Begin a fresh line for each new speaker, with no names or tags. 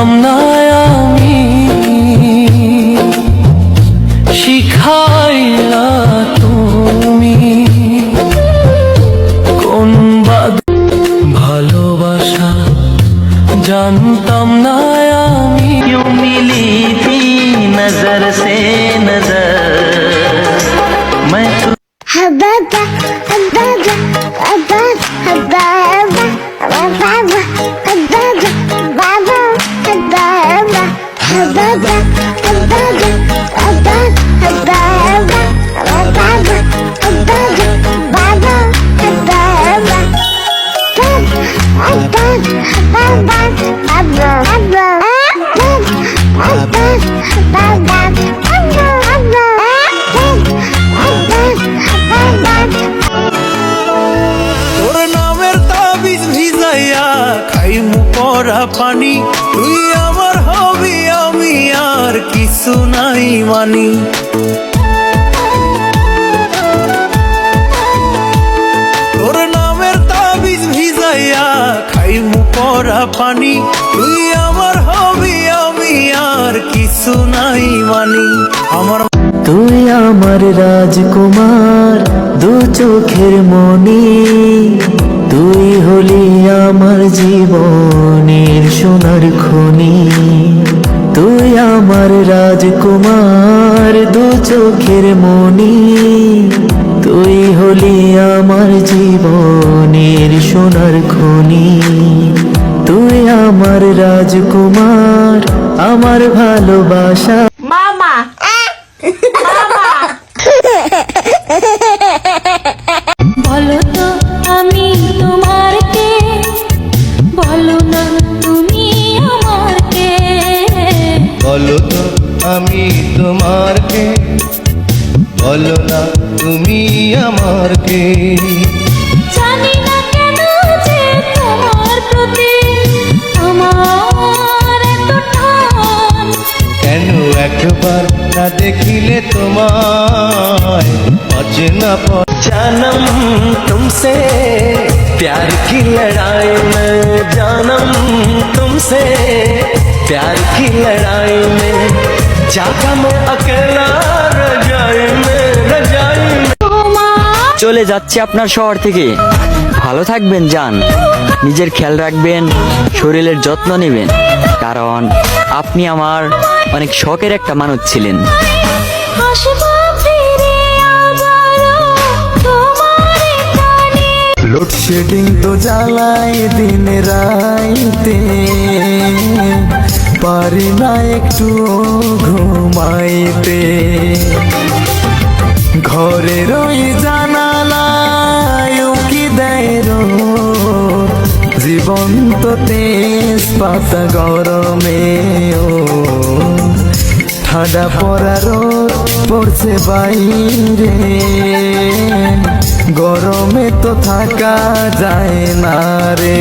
জানতাম না আমি, শিখাইলা তুমি কোন ভালোবাসা, জানতাম না আমি।
यूं मिली थी नजर से नजर मैं
Hababa, hababa, hababa, hababa, hababa, hababa, baba, hababa, hababa, hababa, hababa, hababa, hababa, hababa, baba, hababa.
তোর নামের তাবিজ ভিজাইয়া খাইমু পরা পানি, তুই আমার হবি আমি আর কিছু নাই মানি। তোর নামের তাবিজ ভিজাইয়া খাইমু পরা পানি, তুই আমার হবি আমি আর কিছু নাই মানি। আমার
তুই আমার রাজকুমার, দু চোখের মনি, তুই হলি আমার জীবনের সোনার খনি। তুই আমার রাজকুমার, দু চোখের মনি, তুই হলি আমার জীবনের সোনার খনি। তুই আমার রাজকুমার, আমার ভালোবাসা।
মামা বলো তো আমি তোমার কে, বলো না তুমি আমার কে।
বলো তো আমি তোমার কে, বলো না তুমি আমার কে।
জানি না কেন যে তোমার প্রতি আমার এত টান।
কেন একবার না দেখিলে তোমায় অচেনা
जानम तुमसे प्यार की लड़ाई में, जानम तुमसे प्यार की लड़ाई में, जागा मैं अकेला रजाई में, रजाई में। চলে যাচ্ছি আপনার শহর থেকে, ভালো থাকবেন জান, নিজের খেয়াল রাখবেন, শরীরের যত্ন নেবেন, কারণ আপনি আমার অনেক শখের একটা মানুষ ছিলেন।
লোডশেডিং তো জ্বালাই দিন রাইতে, পারি না একটু ঘুমাইতে। ঘরের ওই জানালায় উকি দেয় রোদ, জীবন্ত তেজ পাতা গরমে ও ঠাডা পড়া রোদ পড়ছে বাইরে, গরমে তো থাকা যায় না রে।